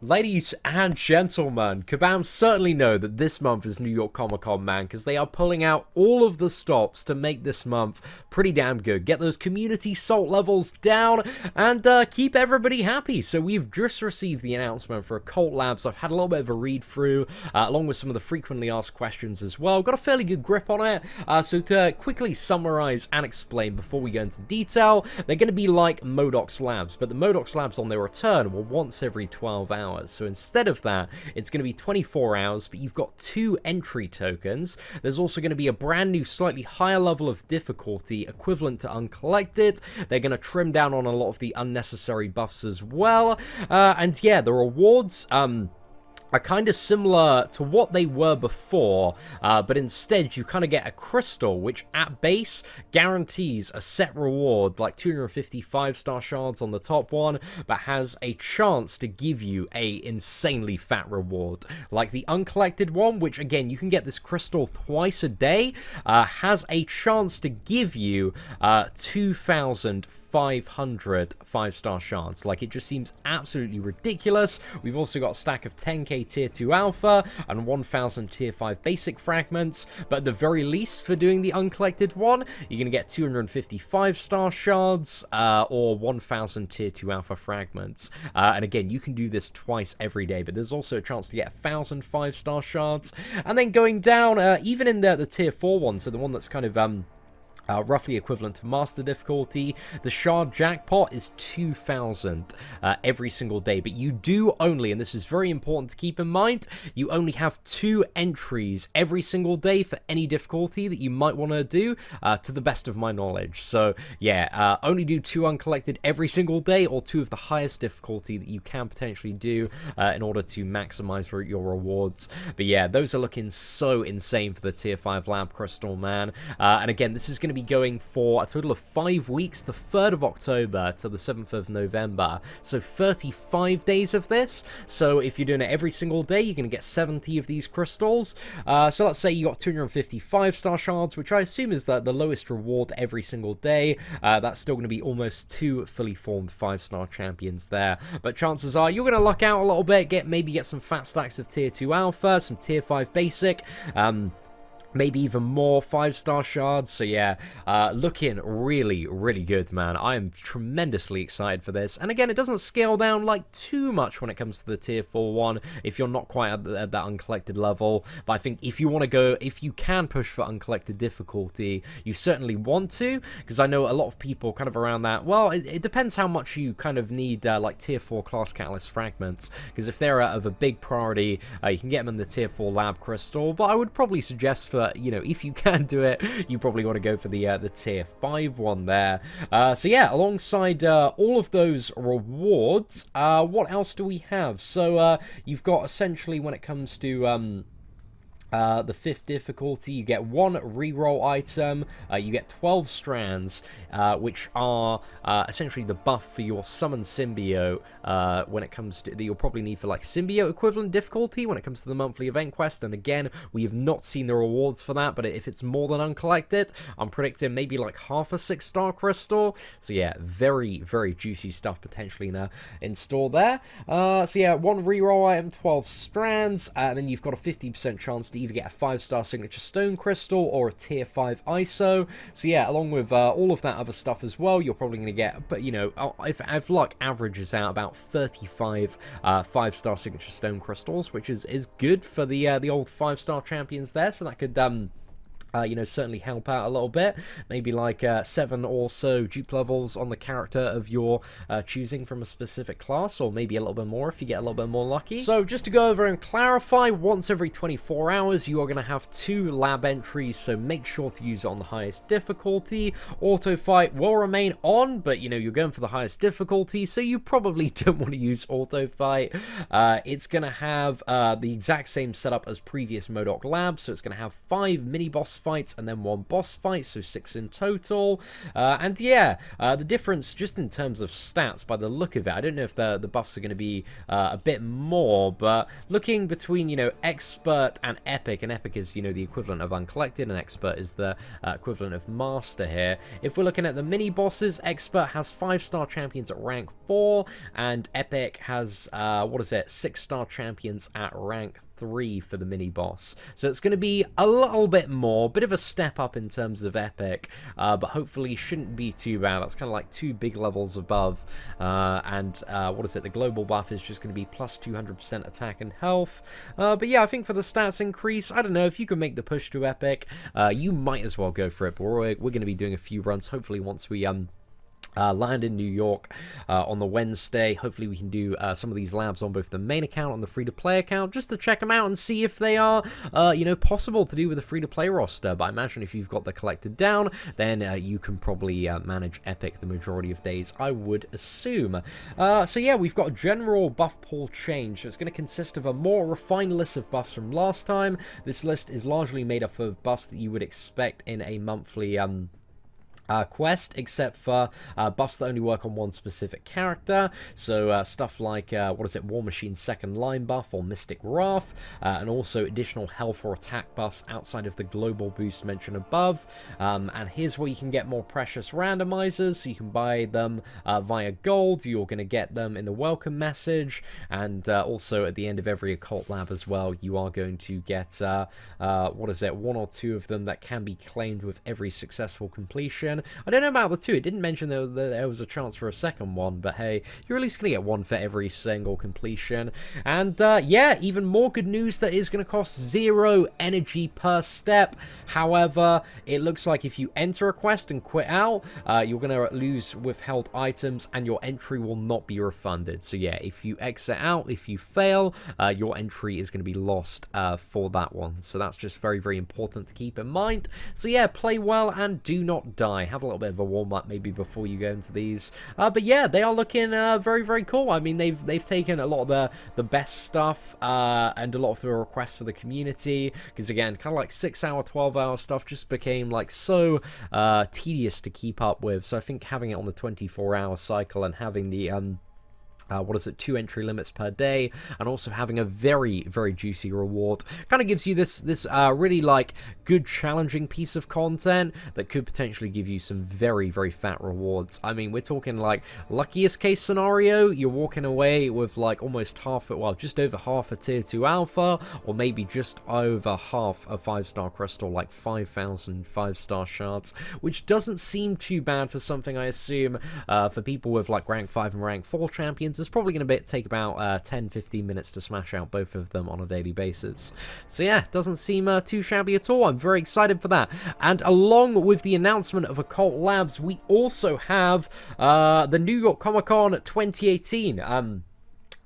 Ladies and gentlemen, Kabam certainly know that this month is New York Comic Con, man, because they are pulling out all of the stops to make this month pretty damn good. Get those community salt levels down and keep everybody happy. So we've just received the announcement for Occult Labs. I've had a little bit of a read through, along with some of the frequently asked questions as well. Got a fairly good grip on it. So to quickly summarize and explain before we go into detail, they're going to be like MODOKs Labs, but the MODOKs Labs on their return were once every 12 hours. So instead of that, it's going to be 24 hours, but you've got 2 entry tokens. There's also going to be a brand new, slightly higher level of difficulty, equivalent to Uncollected. They're going to trim down on a lot of the unnecessary buffs as well. And yeah, the rewards, are kind of similar to what they were before, but instead you kind of get a crystal, which at base guarantees a set reward, like 255 Star Shards on the top one, but has a chance to give you a insanely fat reward. Like the Uncollected one, which again, you can get this crystal twice a day, has a chance to give you 2,500 5-star shards. Like, it just seems absolutely ridiculous. We've also got a stack of 10k tier 2 alpha and 1000 tier 5 basic fragments, but at the very least for doing the Uncollected one, you're going to get 255 star shards or 1000 tier 2 alpha fragments. And again, you can do this twice every day, but there's also a chance to get 1000 5-star shards. And then going down, even in the tier 4 one, so the one that's kind of roughly equivalent to master difficulty, the shard jackpot is 2,000 every single day, but you do only, and this is very important to keep in mind, you only have 2 entries every single day for any difficulty that you might want to do, to the best of my knowledge. So yeah, only do 2 uncollected every single day, or 2 of the highest difficulty that you can potentially do in order to maximize your rewards. But yeah, those are looking so insane for the tier 5 lab crystal, man. And again, this is going to be going for a total of 5 weeks, the 3rd of October to the 7th of November. So 35 days of this. So if you're doing it every single day, you're going to get 70 of these crystals. So let's say you got 255 star shards, which I assume is the lowest reward every single day. That's still going to be almost 2 fully formed 5-star champions there. But chances are you're going to luck out a little bit, maybe get some fat stacks of tier 2 alpha, some tier 5 basic, maybe even more 5-star shards. So yeah, looking really, really good, man. I am tremendously excited for this. And again, it doesn't scale down like too much when it comes to the tier 4 one, if you're not quite at that uncollected level. But I think if you want to go, if you can push for uncollected difficulty, you certainly want to, because I know a lot of people kind of around that, well, it depends how much you kind of need like tier 4 class catalyst fragments, because if they're of a big priority, you can get them in the tier 4 lab crystal. But I would probably suggest for, you know, if you can do it, you probably want to go for the tier 5 one there. So yeah, alongside all of those rewards, what else do we have? So you've got essentially, when it comes to the 5th difficulty, you get 1 reroll item, you get 12 strands, which are essentially the buff for your summon symbiote, when it comes to, that you'll probably need for like symbiote equivalent difficulty when it comes to the monthly event quest. And again, we have not seen the rewards for that, but if it's more than uncollected, I'm predicting maybe like half a 6-star crystal. So yeah, very, very juicy stuff potentially in store there. So yeah, 1 reroll item, 12 strands, and then you've got a 50% chance to either get a 5-star signature stone crystal or a tier 5 ISO. So yeah, along with all of that other stuff as well, you're probably going to get, but you know, if luck averages out about 35 5-star signature stone crystals, which is good for the old 5-star champions there. So that could you know, certainly help out a little bit. Maybe like 7 or so dupe levels on the character of your choosing from a specific class, or maybe a little bit more if you get a little bit more lucky. So just to go over and clarify, once every 24 hours, you are going to have 2 lab entries, so make sure to use it on the highest difficulty. Auto fight will remain on, but you know, you're going for the highest difficulty, so you probably don't want to use auto fight. It's going to have the exact same setup as previous MODOK labs, so it's going to have 5 mini boss fights and then 1 boss fight, so 6 in total. And yeah, the difference just in terms of stats by the look of it, I don't know if the buffs are going to be a bit more, but looking between, you know, expert and epic, and epic is, you know, the equivalent of uncollected, and expert is the equivalent of master here. If we're looking at the mini bosses, expert has 5-star champions at rank 4, and epic has, 6-star champions at rank 3 for the mini boss. So it's going to be a little bit more, bit of a step up in terms of epic, but hopefully shouldn't be too bad. That's kind of like 2 big levels above. The global buff is just going to be plus 200% attack and health. But yeah, I think for the stats increase, I don't know, if you can make the push to epic, you might as well go for it. But we're going to be doing a few runs, hopefully once we land in New York on the Wednesday. Hopefully we can do some of these labs on both the main account and the free-to-play account, just to check them out and see if they are, possible to do with the free-to-play roster. But I imagine if you've got the collected down, then you can probably manage Epic the majority of days, I would assume. So yeah, we've got a general buff pool change. So it's going to consist of a more refined list of buffs from last time. This list is largely made up of buffs that you would expect in a monthly quest, except for buffs that only work on one specific character. So stuff like War Machine's second line buff or Mystic Wrath, and also additional health or attack buffs outside of the global boost mentioned above. And here's where you can get more precious randomizers, so you can buy them via gold. You're going to get them in the welcome message, and also at the end of every occult lab as well, you are going to get 1 or 2 of them that can be claimed with every successful completion. I don't know about the 2. It didn't mention that there was a chance for a second one, but hey, you're at least going to get 1 for every single completion. And yeah, even more good news, that is going to cost 0 energy per step. However, it looks like if you enter a quest and quit out, you're going to lose withheld items and your entry will not be refunded. So yeah, if you exit out, if you fail, your entry is going to be lost for that one. So that's just very, very important to keep in mind. So yeah, play well and do not die. Have a little bit of a warm-up maybe before you go into these. But yeah, they are looking very, very cool. I mean, they've taken a lot of the best stuff and a lot of the requests for the community, because again, kind of like 6-hour, 12-hour stuff just became like so tedious to keep up with. So I think having it on the 24-hour cycle and having the 2 entry limits per day, and also having a very, very juicy reward, kind of gives you this really like good challenging piece of content that could potentially give you some very, very fat rewards. I mean, we're talking like luckiest case scenario, you're walking away with like almost just over half a tier 2 alpha, or maybe just over half a 5-star crystal, like 5,000 5-star shards, which doesn't seem too bad for something I assume for people with like rank 5 and rank 4 champions. It's probably going to take about 10-15 minutes to smash out both of them on a daily basis. So yeah, doesn't seem too shabby at all. I'm very excited for that. And along with the announcement of Occult Labs, we also have the New York Comic Con 2018.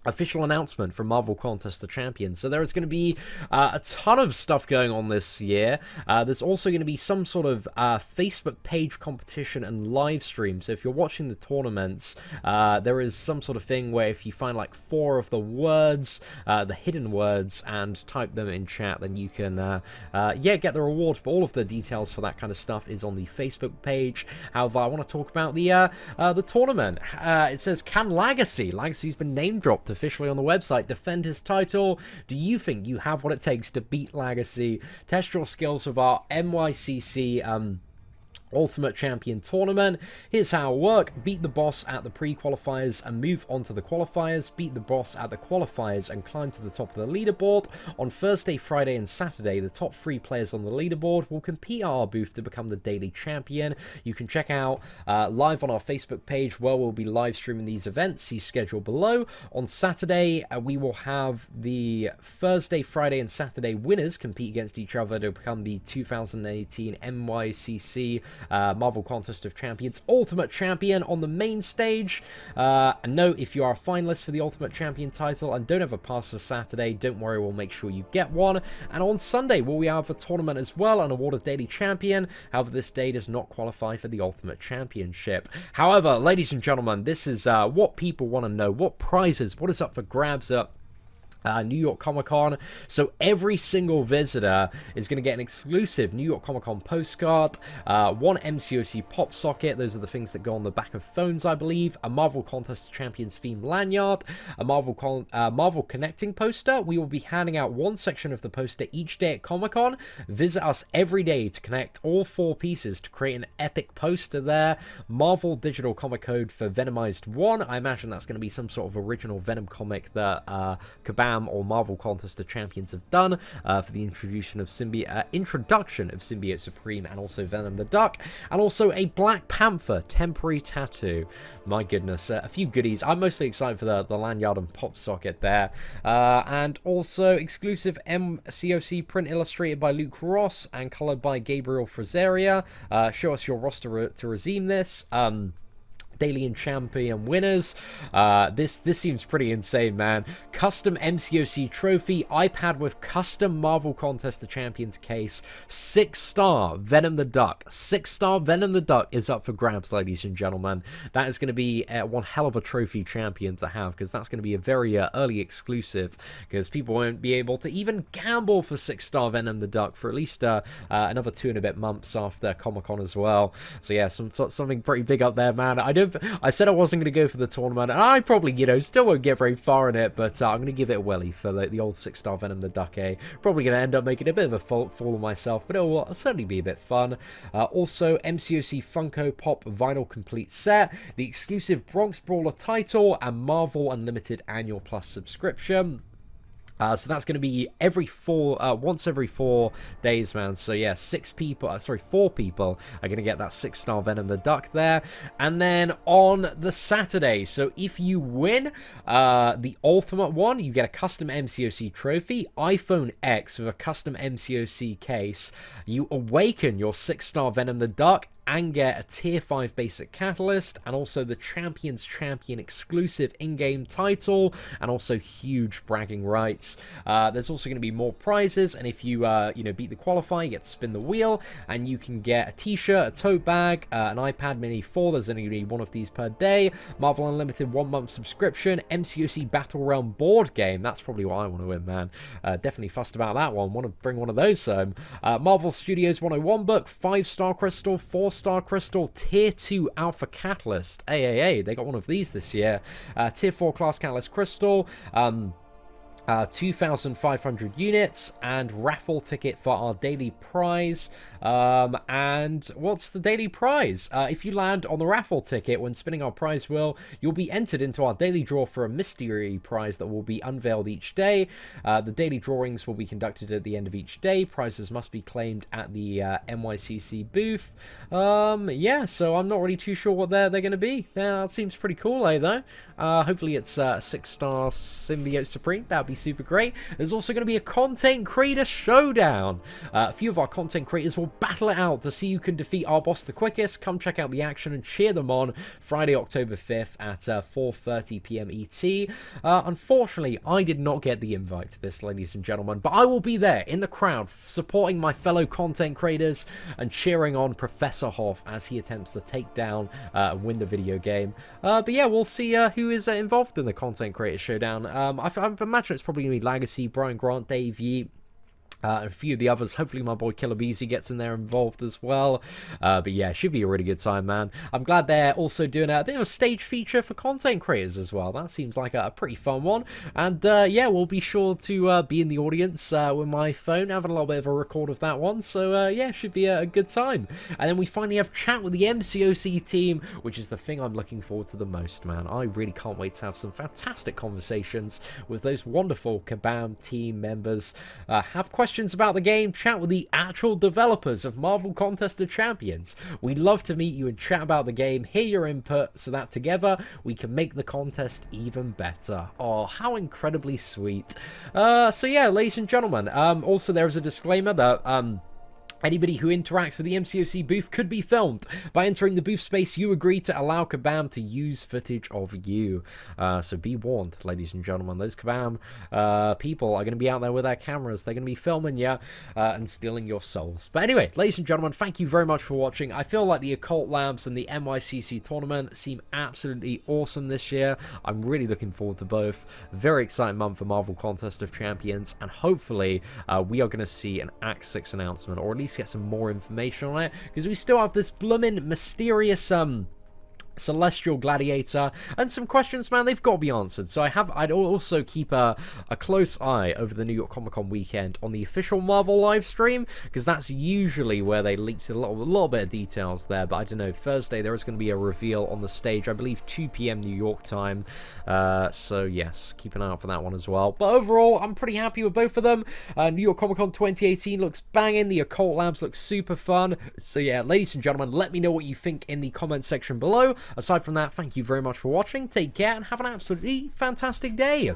Official announcement from Marvel Contest the Champions. So there is going to be a ton of stuff going on this year. There's also going to be some sort of Facebook page competition and live stream. So if you're watching the tournaments, there is some sort of thing where if you find like 4 of the words, the hidden words, and type them in chat, then you can get the reward. But all of the details for that kind of stuff is on the Facebook page. However, I want to talk about the tournament. It says, can Legacy's been name dropped officially on the website, defend his title? Do you think you have what it takes to beat Legacy? Test your skills with our NYCC Ultimate Champion Tournament. Here's how it'll work. Beat the boss at the pre-qualifiers and move on to the qualifiers. Beat the boss at the qualifiers and climb to the top of the leaderboard. On Thursday, Friday, and Saturday, the top 3 players on the leaderboard will compete at our booth to become the daily champion. You can check out live on our Facebook page where we'll be live streaming these events. See schedule below. On Saturday, we will have the Thursday, Friday, and Saturday winners compete against each other to become the 2018 NYCC Marvel Contest of Champions Ultimate Champion on the main stage. And note, if you are a finalist for the Ultimate Champion title and don't have a pass for Saturday, don't worry, we'll make sure you get one. And on Sunday, we have a tournament as well and award a daily champion. However, this day does not qualify for the Ultimate Championship. However, ladies and gentlemen, this is what people want to know. What prizes, what is up for grabs New York Comic Con. So every single visitor is going to get an exclusive New York Comic Con postcard, one MCOC pop socket, those are the things that go on the back of phones, I believe, a Marvel Contest of Champions theme lanyard, a Marvel connecting poster. We will be handing out one section of the poster each day at Comic Con. Visit us every day to connect all 4 pieces to create an epic poster there. Marvel digital comic code for Venomized 1. I imagine that's going to be some sort of original Venom comic that Kabam or Marvel Contest of Champions have done for the introduction of Symbiote Supreme and also Venom the Duck, and also a Black Panther temporary tattoo. My goodness, a few goodies. I'm mostly excited for the lanyard and pop socket there, and also exclusive MCOC print illustrated by Luke Ross and colored by Gabriel Frazeria. Show us your roster to redeem this. Daily and Champion winners. This seems pretty insane, man. Custom MCOC trophy, iPad with custom Marvel Contest of Champions case, 6-star Venom the Duck. 6-star Venom the Duck is up for grabs, ladies and gentlemen. That is going to be one hell of a trophy champion to have, because that's going to be a very early exclusive, because people won't be able to even gamble for 6-star Venom the Duck for at least another 2 and a bit months after Comic-Con as well. So yeah, something pretty big up there, man. I said I wasn't going to go for the tournament, and I probably, still won't get very far in it, but I'm going to give it a welly for the old 6-star Venom the Duck, Probably going to end up making a bit of a fool of myself, but it will certainly be a bit fun. Also, MCOC Funko Pop Vinyl Complete Set, the exclusive Bronx Brawler title, and Marvel Unlimited Annual Plus subscription. So that's going to be once every 4 days, man. So yeah, 4 people are going to get that 6-star Venom the Duck there. And then on the Saturday, so if you win the ultimate one, you get a custom MCOC trophy, iPhone X with a custom MCOC case. You awaken your 6-star Venom the Duck and get a tier 5 basic catalyst, and also the Champions Champion exclusive in-game title, and also huge bragging rights. There's also going to be more prizes, and if you beat the qualifier, you get to spin the wheel, and you can get a t-shirt, a tote bag, an iPad mini 4, there's only going to be one of these per day, Marvel Unlimited 1-month subscription, MCOC Battle Realm board game, that's probably what I want to win, man. Definitely fussed about that one, want to bring one of those home. Marvel Studios 101 book, 5-star crystal, 4-star crystal, tier 2 alpha catalyst. Hey, they got one of these this year. Tier 4 class catalyst crystal, 2,500 units, and raffle ticket for our daily prize. And what's the daily prize? If you land on the raffle ticket when spinning our prize wheel, you'll be entered into our daily draw for a mystery prize that will be unveiled each day. The daily drawings will be conducted at the end of each day. Prizes must be claimed at the NYCC booth. Yeah, so I'm not really too sure what they're going to be. That seems pretty cool, though. Hopefully it's 6-star Symbiote Supreme. That would be super great. There's also going to be a content creator showdown. A few of our content creators will battle it out to see who can defeat our boss the quickest. Come check out the action and cheer them on Friday, October 5th at 4:30 p.m. ET. Unfortunately, I did not get the invite to this, ladies and gentlemen, but I will be there in the crowd supporting my fellow content creators and cheering on Professor Hoff as he attempts to take down and win the video game. But yeah, we'll see who is involved in the content creator showdown. I imagine it's probably going to be Legacy, Brian Grant, Dave Yeet, and a few of the others. Hopefully my boy Killer Beezy gets in there involved as well. But yeah, it should be a really good time, man. I'm glad they're also doing a bit of a stage feature for content creators as well. That seems like a pretty fun one. And yeah, we'll be sure to be in the audience with my phone, having a little bit of a record of that one. So yeah, should be a good time. And then we finally have chat with the MCOC team, which is the thing I'm looking forward to the most, man. I really can't wait to have some fantastic conversations with those wonderful Kabam team members. Have questions about the game, chat with the actual developers of Marvel Contest of Champions. We'd love to meet you and chat about the game, hear your input, so that together we can make the contest even better. Oh, how incredibly sweet. So yeah, ladies and gentlemen, also there is a disclaimer that Anybody who interacts with the MCOC booth could be filmed. By entering the booth space, you agree to allow Kabam to use footage of you. So be warned, ladies and gentlemen. Those Kabam people are going to be out there with their cameras. They're going to be filming you and stealing your souls. But anyway, ladies and gentlemen, thank you very much for watching. I feel like the Occult Labs and the NYCC tournament seem absolutely awesome this year. I'm really looking forward to both. Very exciting month for Marvel Contest of Champions. And hopefully, we are going to see an Act 6 announcement, or at least get some more information on it, because we still have this blooming mysterious Celestial Gladiator, and some questions, man, they've got to be answered. So I'd also keep a close eye over the New York Comic Con weekend on the official Marvel live stream, because that's usually where they leaked a little bit of details there. But I don't know, Thursday there is going to be a reveal on the stage, I believe 2 p.m. New York time. So yes, keep an eye out for that one as well. But overall, I'm pretty happy with both of them. New York Comic Con 2018 looks banging. The Occult Labs looks super fun. So yeah, ladies and gentlemen, let me know what you think in the comment section below. Aside from that, thank you very much for watching, take care, and have an absolutely fantastic day.